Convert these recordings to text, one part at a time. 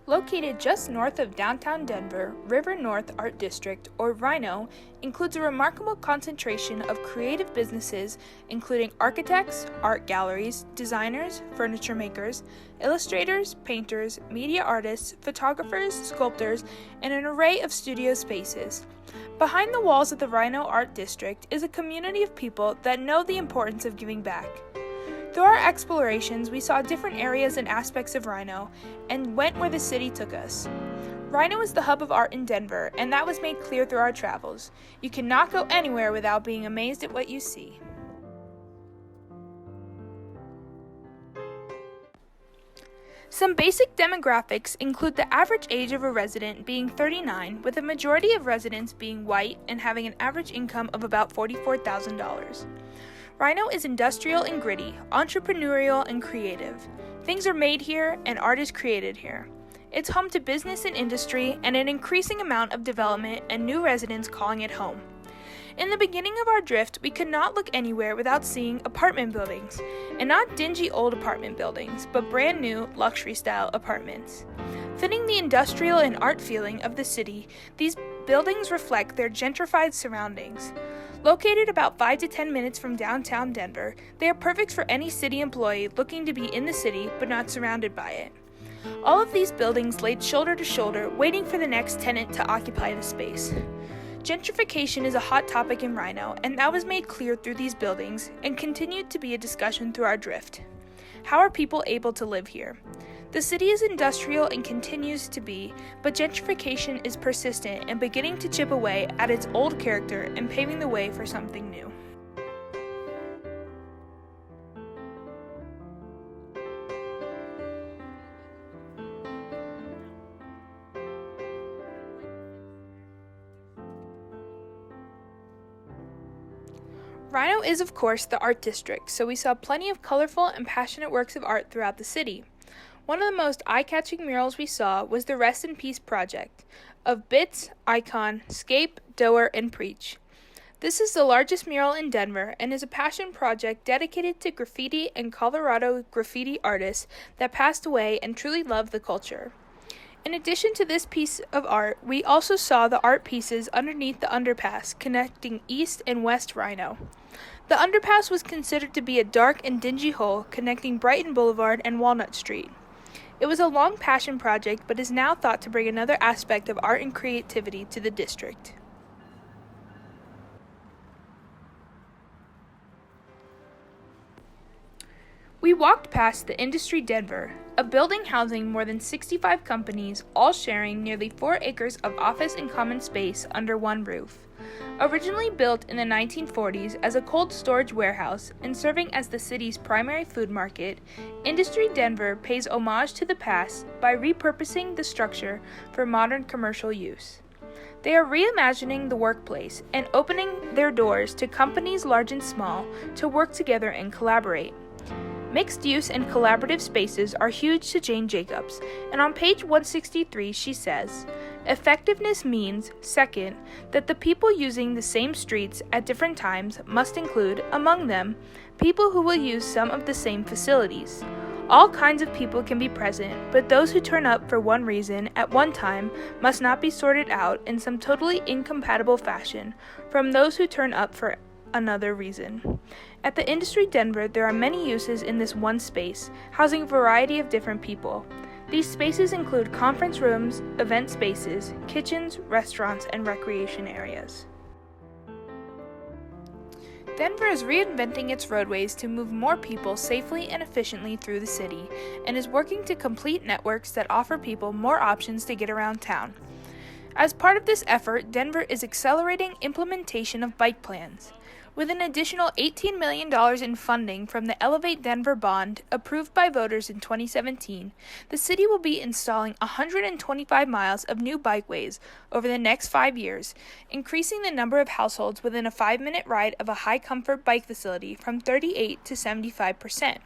Located just north of downtown Denver, River North Art District, or RiNo, includes a remarkable concentration of creative businesses including architects, art galleries, designers, furniture makers, illustrators, painters, media artists, photographers, sculptors, and an array of studio spaces. Behind the walls of the RiNo Art District is a community of people that know the importance of giving back. Through our explorations, we saw different areas and aspects of RiNo and went where the city took us. RiNo is the hub of art in Denver, and that was made clear through our travels. You cannot go anywhere without being amazed at what you see. Some basic demographics include the average age of a resident being 39, with a majority of residents being white and having an average income of about $44,000. RiNo is industrial and gritty, entrepreneurial and creative. Things are made here and art is created here. It's home to business and industry and an increasing amount of development and new residents calling it home. In the beginning of our drift, we could not look anywhere without seeing apartment buildings, and not dingy old apartment buildings, but brand new luxury-style apartments. Fitting the industrial and art feeling of the city, these buildings reflect their gentrified surroundings. Located about 5 to 10 minutes from downtown Denver, they are perfect for any city employee looking to be in the city but not surrounded by it. All of these buildings laid shoulder to shoulder, waiting for the next tenant to occupy the space. Gentrification is a hot topic in RiNo, and that was made clear through these buildings and continued to be a discussion through our drift. How are people able to live here? The city is industrial and continues to be, but gentrification is persistent and beginning to chip away at its old character and paving the way for something new. RiNo is, of course, the art district, so we saw plenty of colorful and passionate works of art throughout the city. One of the most eye-catching murals we saw was the Rest in Peace project of Bits, Icon, Scape, Doer, and Preach. This is the largest mural in Denver and is a passion project dedicated to graffiti and Colorado graffiti artists that passed away and truly loved the culture. In addition to this piece of art, we also saw the art pieces underneath the underpass connecting East and West RiNo. The underpass was considered to be a dark and dingy hole connecting Brighton Boulevard and Walnut Street. It was a long passion project, but is now thought to bring another aspect of art and creativity to the district. We walked past the Industry Denver, a building housing more than 65 companies, all sharing nearly 4 acres of office and common space under one roof. Originally built in the 1940s as a cold storage warehouse and serving as the city's primary food market, Industry Denver pays homage to the past by repurposing the structure for modern commercial use. They are reimagining the workplace and opening their doors to companies large and small to work together and collaborate. Mixed use and collaborative spaces are huge to Jane Jacobs, and on page 163 she says, "Effectiveness means, second, that the people using the same streets at different times must include, among them, people who will use some of the same facilities. All kinds of people can be present, but those who turn up for one reason at one time must not be sorted out in some totally incompatible fashion from those who turn up for another reason." At the Industry Denver, there are many uses in this one space, housing a variety of different people. These spaces include conference rooms, event spaces, kitchens, restaurants, and recreation areas. Denver is reinventing its roadways to move more people safely and efficiently through the city, and is working to complete networks that offer people more options to get around town. As part of this effort, Denver is accelerating implementation of bike plans. With an additional $18 million in funding from the Elevate Denver bond approved by voters in 2017, the city will be installing 125 miles of new bikeways over the next 5 years, increasing the number of households within a 5-minute ride of a high-comfort bike facility from 38 to 75%.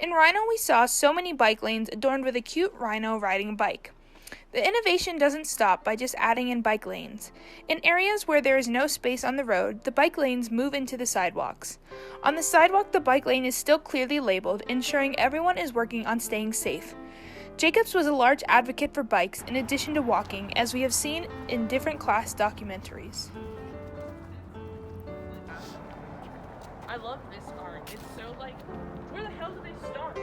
In RiNo, we saw so many bike lanes adorned with a cute rhino riding a bike. The innovation doesn't stop by just adding in bike lanes. In areas where there is no space on the road, the bike lanes move into the sidewalks. On the sidewalk, the bike lane is still clearly labeled, ensuring everyone is working on staying safe. Jacobs was a large advocate for bikes in addition to walking, as we have seen in different class documentaries. I love this art. It's so where the hell did they start?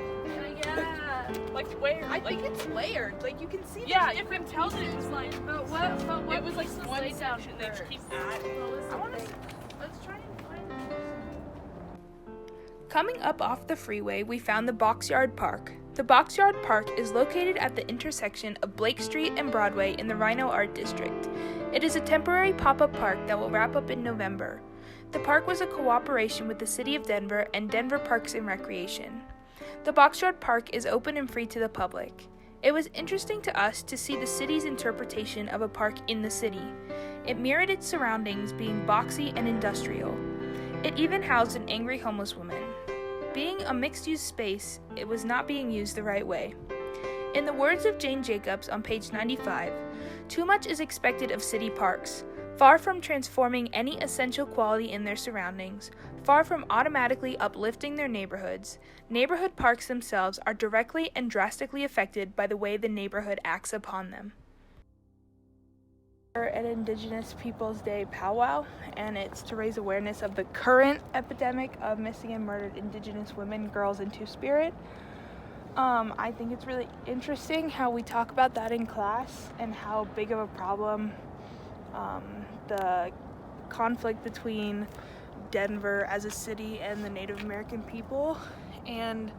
Yeah. Where? I think it's layered. You can see Yeah, there's different you can tell pieces. that But what it was pieces one laid down section they just first? keep adding. I want to. Let's try and find it. Coming up off the freeway, we found the Boxyard Park. The Boxyard Park is located at the intersection of Blake Street and Broadway in the RiNo Art District. It is a temporary pop-up park that will wrap up in November. The park was a cooperation with the City of Denver and Denver Parks and Recreation. The Boxyard Park is open and free to the public. It was interesting to us to see the city's interpretation of a park in the city. It mirrored its surroundings, being boxy and industrial. It even housed an angry homeless woman. Being a mixed-use space, it was not being used the right way. In the words of Jane Jacobs on page 95, too much is expected of city parks. Far from transforming any essential quality in their surroundings, far from automatically uplifting their neighborhoods, neighborhood parks themselves are directly and drastically affected by the way the neighborhood acts upon them. We're at Indigenous Peoples Day Powwow, and it's to raise awareness of the current epidemic of missing and murdered Indigenous women, girls, and Two-Spirit. I think it's really interesting how we talk about that in class and how big of a problem the conflict between Denver as a city and the Native American people, and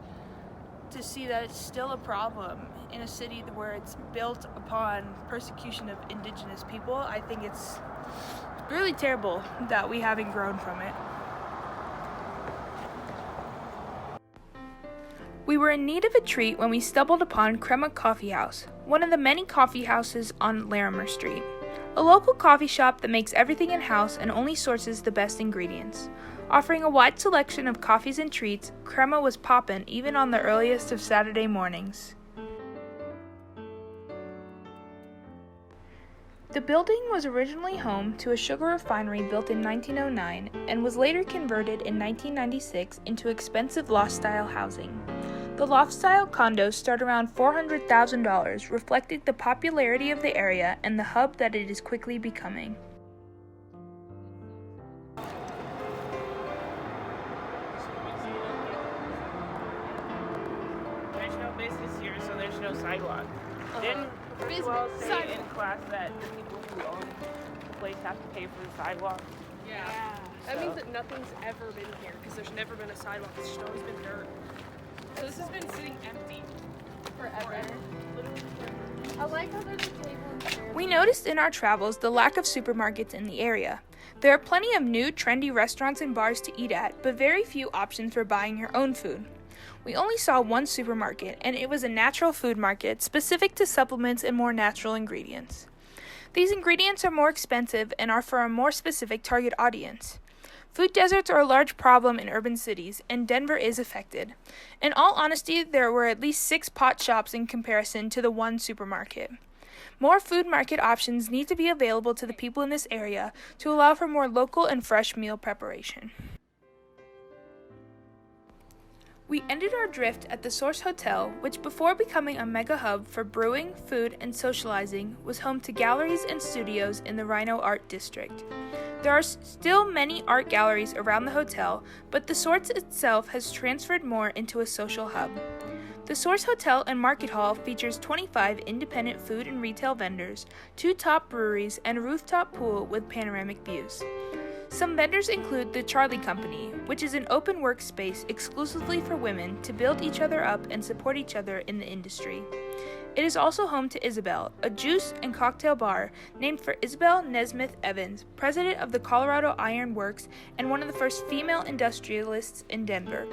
to see that it's still a problem in a city where it's built upon persecution of Indigenous people. I think it's really terrible that we haven't grown from it. We were in need of a treat when we stumbled upon Crema Coffee House, one of the many coffee houses on Larimer Street. A local coffee shop that makes everything in-house and only sources the best ingredients. Offering a wide selection of coffees and treats, Crema was poppin' even on the earliest of Saturday mornings. The building was originally home to a sugar refinery built in 1909 and was later converted in 1996 into expensive loft-style housing. The loft-style condos start around $400,000, reflecting the popularity of the area and the hub that it is quickly becoming. There's no business here, so there's no sidewalk. Didn't well say in class that the people who own the place have to pay for the sidewalk? Yeah. That means that nothing's ever been here because there's never been a sidewalk. It's just always been dirt. So this has been sitting empty forever. I like how there's a table and chairs. We noticed in our travels the lack of supermarkets in the area. There are plenty of new, trendy restaurants and bars to eat at, but very few options for buying your own food. We only saw one supermarket, and it was a natural food market specific to supplements and more natural ingredients. These ingredients are more expensive and are for a more specific target audience. Food deserts are a large problem in urban cities, and Denver is affected. In all honesty, there were at least 6 pot shops in comparison to the one supermarket. More food market options need to be available to the people in this area to allow for more local and fresh meal preparation. We ended our drift at the Source Hotel, which before becoming a mega hub for brewing, food, and socializing, was home to galleries and studios in the RiNo Art District. There are still many art galleries around the hotel, but the Source itself has transferred more into a social hub. The Source Hotel and Market Hall features 25 independent food and retail vendors, 2 top breweries, and a rooftop pool with panoramic views. Some vendors include the Charlie Company, which is an open workspace exclusively for women to build each other up and support each other in the industry. It is also home to Isabel, a juice and cocktail bar named for Isabel Nesmith Evans, president of the Colorado Iron Works and one of the first female industrialists in Denver.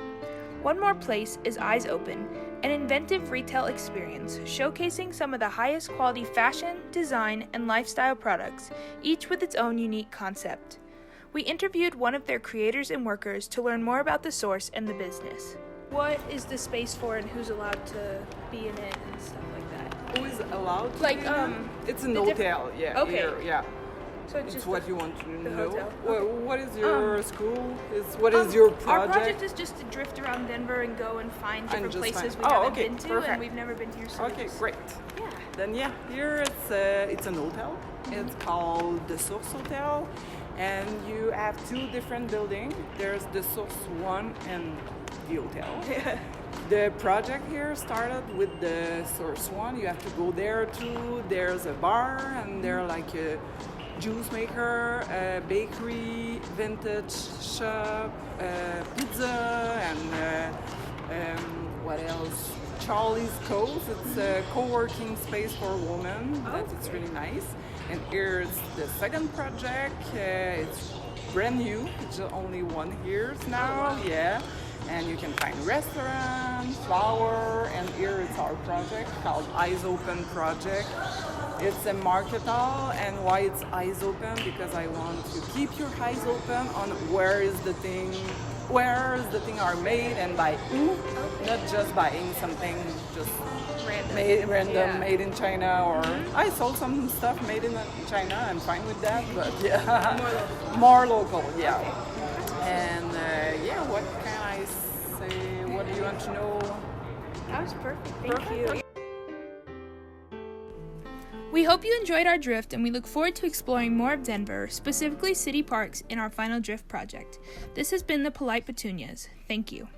One more place is Eyes Open, an inventive retail experience showcasing some of the highest quality fashion, design, and lifestyle products, each with its own unique concept. We interviewed one of their creators and workers to learn more about the Source and the business. What is the space for and who's allowed to be in it and stuff like that? Who is allowed to Like, be in it? It's an the hotel, yeah. Okay. Here, yeah. So it's what you want to know. hotel. What is your school? What is your project? Our project is just to drift around Denver and go and find different places we haven't been to, and we've never been here. So Great. Yeah. Then here it's an hotel. It's called the Source Hotel, and you have two different buildings. There's the Source 1 and the hotel. The project here started with the Source 1. You have to go there too. There's a bar, and there's like a juice maker, a bakery, vintage shop, pizza, and what else? Charlie's Coast. It's a co-working space for women. It's really nice. And here's the second project. It's brand new. It's only 1 year now. Yeah. And you can find restaurants, flower, and here it's our project called Eyes Open Project. It's a market hall, and why it's eyes open? Because I want to keep your eyes open on where the thing are made and by who, not just buying something just random, made in China, or I sold some stuff made in China. I'm fine with that, but more local, yeah. And what can I say? What do you want to know? That was perfect. Thank you. We hope you enjoyed our drift, and we look forward to exploring more of Denver, specifically city parks, in our final drift project. This has been the Polite Petunias. Thank you.